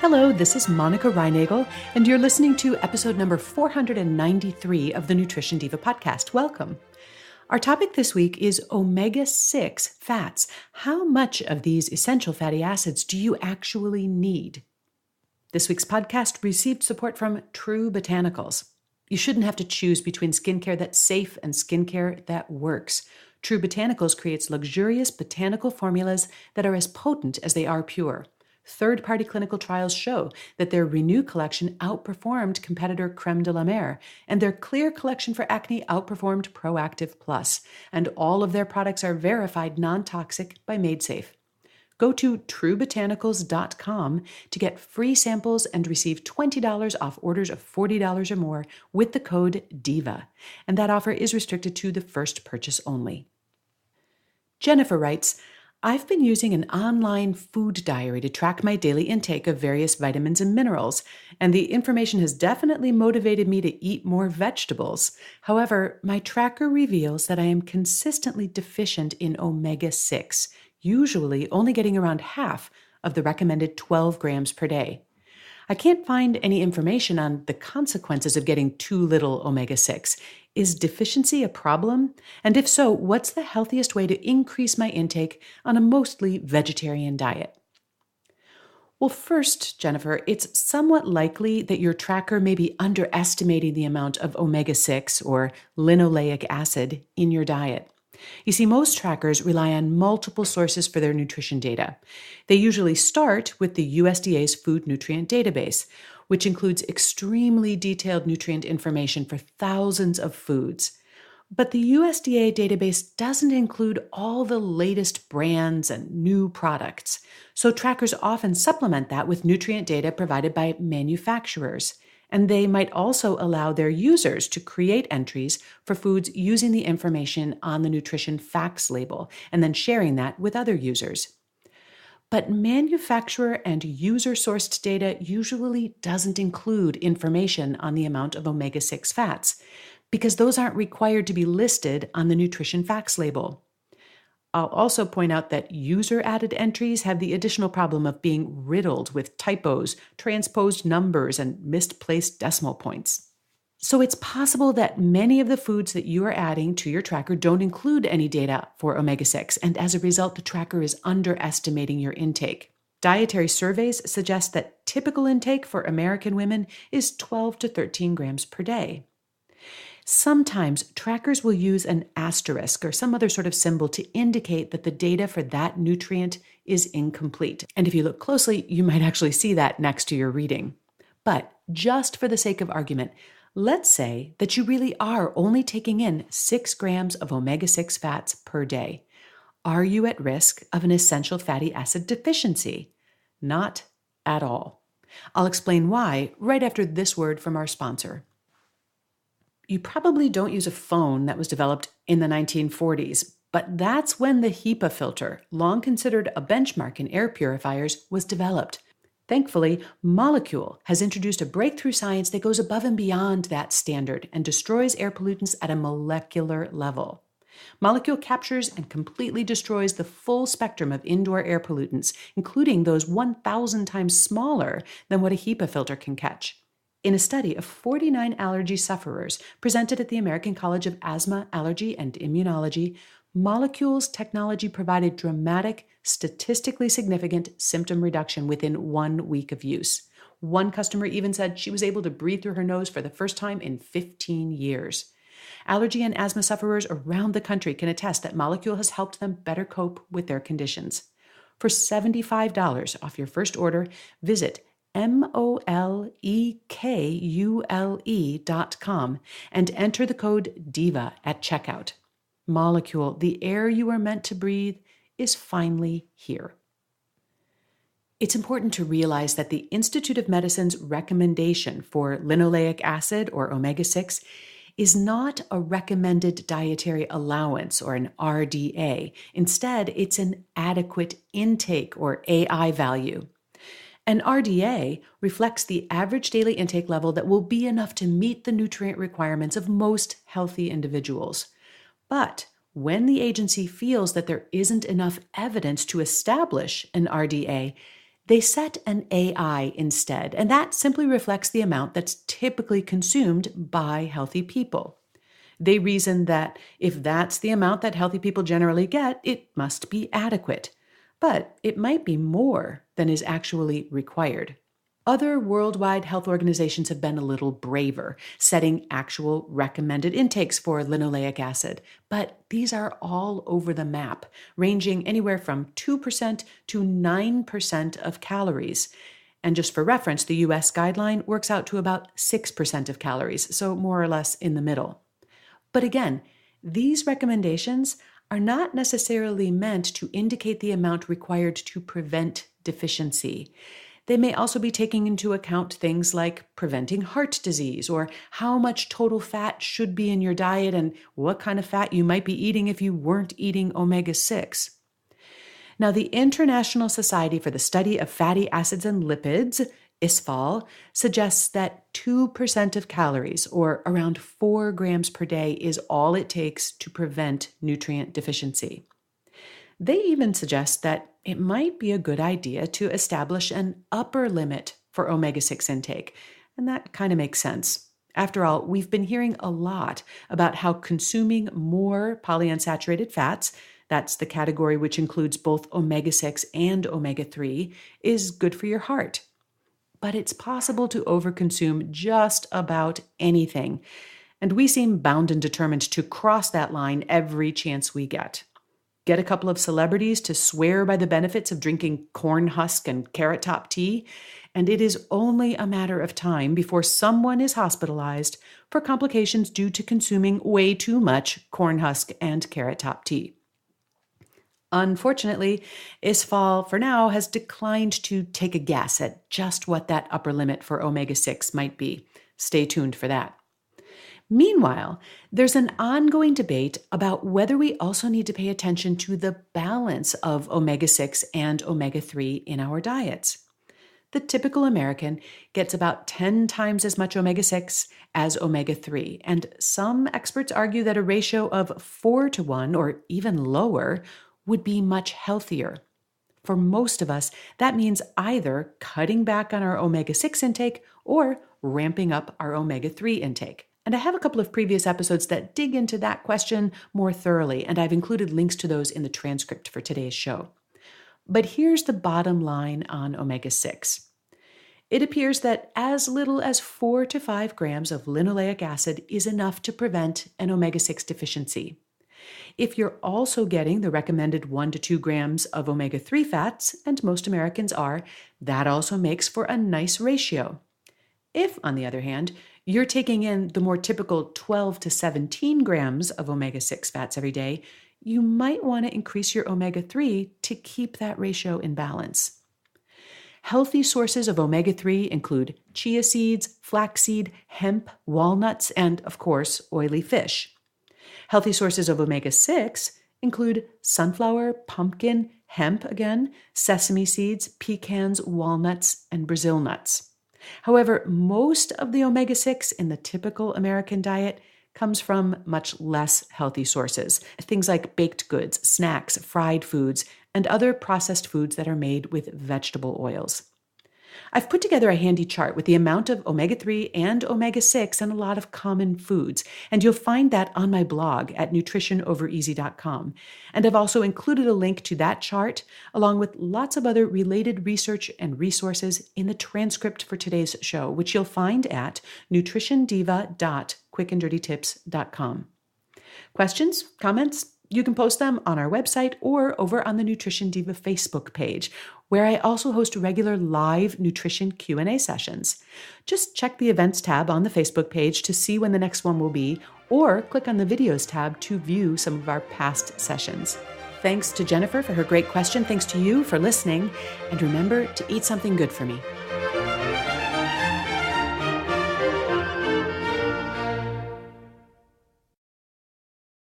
Hello, this is Monica Reinagel, and you're listening to episode number 493 of the Nutrition Diva podcast. Welcome. Our topic this week is omega-6 fats. How much of these essential fatty acids do you actually need? This week's podcast received support from True Botanicals. You shouldn't have to choose between skincare that's safe and skincare that works. True Botanicals creates luxurious botanical formulas that are as potent as they are pure. Third-party clinical trials show that their Renew collection outperformed competitor Creme de la Mer, and their Clear collection for acne outperformed Proactive Plus, and all of their products are verified non-toxic by MadeSafe. Go to truebotanicals.com to get free samples and receive $20 off orders of $40 or more with the code DIVA, and that offer is restricted to the first purchase only. Jennifer writes, I've been using an online food diary to track my daily intake of various vitamins and minerals, and the information has definitely motivated me to eat more vegetables. However, my tracker reveals that I am consistently deficient in omega-6, usually only getting around half of the recommended 12 grams per day. I can't find any information on the consequences of getting too little omega-6. Is deficiency a problem? And if so, what's the healthiest way to increase my intake on a mostly vegetarian diet? Well, first, Jennifer, it's somewhat likely that your tracker may be underestimating the amount of omega-6 or linoleic acid in your diet. You see, most trackers rely on multiple sources for their nutrition data. They usually start with the USDA's Food Nutrient Database, which includes extremely detailed nutrient information for thousands of foods. But the USDA database doesn't include all the latest brands and new products, so trackers often supplement that with nutrient data provided by manufacturers. And they might also allow their users to create entries for foods using the information on the nutrition facts label and then sharing that with other users. But manufacturer and user-sourced data usually doesn't include information on the amount of omega-6 fats because those aren't required to be listed on the nutrition facts label. I'll also point out that user-added entries have the additional problem of being riddled with typos, transposed numbers, and misplaced decimal points. So it's possible that many of the foods that you are adding to your tracker don't include any data for omega-6, and as a result, the tracker is underestimating your intake. Dietary surveys suggest that typical intake for American women is 12 to 13 grams per day. Sometimes trackers will use an asterisk or some other sort of symbol to indicate that the data for that nutrient is incomplete. And if you look closely, you might actually see that next to your reading. But just for the sake of argument, let's say that you really are only taking in 6 grams of omega-6 fats per day. Are you at risk of an essential fatty acid deficiency? Not at all. I'll explain why right after this word from our sponsor. You probably don't use a phone that was developed in the 1940s, but that's when the HEPA filter, long considered a benchmark in air purifiers, was developed. Thankfully, Molecule has introduced a breakthrough science that goes above and beyond that standard and destroys air pollutants at a molecular level. Molecule captures and completely destroys the full spectrum of indoor air pollutants, including those 1,000 times smaller than what a HEPA filter can catch. In a study of 49 allergy sufferers presented at the American College of Asthma, Allergy, and Immunology, Molecule's technology provided dramatic, statistically significant symptom reduction within 1 week of use. One customer even said she was able to breathe through her nose for the first time in 15 years. Allergy and asthma sufferers around the country can attest that Molecule has helped them better cope with their conditions. For $75 off your first order, visit molekulE.com and enter the code DIVA at checkout. Molecule, the air you are meant to breathe, is finally here. It's important to realize that the Institute of Medicine's recommendation for linoleic acid or omega-6 is not a recommended dietary allowance or an RDA. Instead, it's an adequate intake or AI value. An RDA reflects the average daily intake level that will be enough to meet the nutrient requirements of most healthy individuals. But when the agency feels that there isn't enough evidence to establish an RDA, They set an AI instead, and that simply reflects the amount that's typically consumed by healthy people. They reason that if that's the amount that healthy people generally get, it must be adequate. But it might be more than is actually required. Other worldwide health organizations have been a little braver, setting actual recommended intakes for linoleic acid. But these are all over the map, ranging anywhere from 2% to 9% of calories. And just for reference, the US guideline works out to about 6% of calories, so more or less in the middle. But again, these recommendations are not necessarily meant to indicate the amount required to prevent deficiency. They may also be taking into account things like preventing heart disease or how much total fat should be in your diet and what kind of fat you might be eating if you weren't eating omega-6. Now, the International Society for the Study of Fatty Acids and Lipids, ISFAL, suggests that 2% of calories, or around 4 grams per day, is all it takes to prevent nutrient deficiency. They even suggest that it might be a good idea to establish an upper limit for omega-6 intake, and that kind of makes sense. After all, we've been hearing a lot about how consuming more polyunsaturated fats, that's the category which includes both omega-6 and omega-3, is good for your heart. But it's possible to overconsume just about anything, and we seem bound and determined to cross that line every chance we get. Get a couple of celebrities to swear by the benefits of drinking corn husk and carrot top tea, and it is only a matter of time before someone is hospitalized for complications due to consuming way too much corn husk and carrot top tea. Unfortunately, ISFAL for now has declined to take a guess at just what that upper limit for omega-6 might be. Stay tuned for that. Meanwhile, there's an ongoing debate about whether we also need to pay attention to the balance of omega-6 and omega-3 in our diets. The typical American gets about 10 times as much omega-6 as omega-3, and some experts argue that a ratio of 4-to-1 or even lower would be much healthier. For most of us, that means either cutting back on our omega-6 intake or ramping up our omega-3 intake. And I have a couple of previous episodes that dig into that question more thoroughly, and I've included links to those in the transcript for today's show. But here's the bottom line on omega-6. It appears that as little as 4 to 5 grams of linoleic acid is enough to prevent an omega-6 deficiency. If you're also getting the recommended 1 to 2 grams of omega-3 fats, and most Americans are, that also makes for a nice ratio. If, on the other hand, you're taking in the more typical 12 to 17 grams of omega-6 fats every day, you might want to increase your omega-3 to keep that ratio in balance. Healthy sources of omega-3 include chia seeds, flaxseed, hemp, walnuts, and, of course, oily fish. Healthy sources of omega-6 include sunflower, pumpkin, hemp again, sesame seeds, pecans, walnuts, and Brazil nuts. However, most of the omega-6 in the typical American diet comes from much less healthy sources, things like baked goods, snacks, fried foods, and other processed foods that are made with vegetable oils. I've put together a handy chart with the amount of omega-3 and omega-6 in a lot of common foods, and you'll find that on my blog at nutritionovereasy.com. And I've also included a link to that chart, along with lots of other related research and resources in the transcript for today's show, which you'll find at nutritiondiva.quickanddirtytips.com. Questions? Comments? You can post them on our website or over on the Nutrition Diva Facebook page, where I also host regular live nutrition Q&A sessions. Just check the events tab on the Facebook page to see when the next one will be, or click on the videos tab to view some of our past sessions. Thanks to Jennifer for her great question. Thanks to you for listening. And remember to eat something good for me.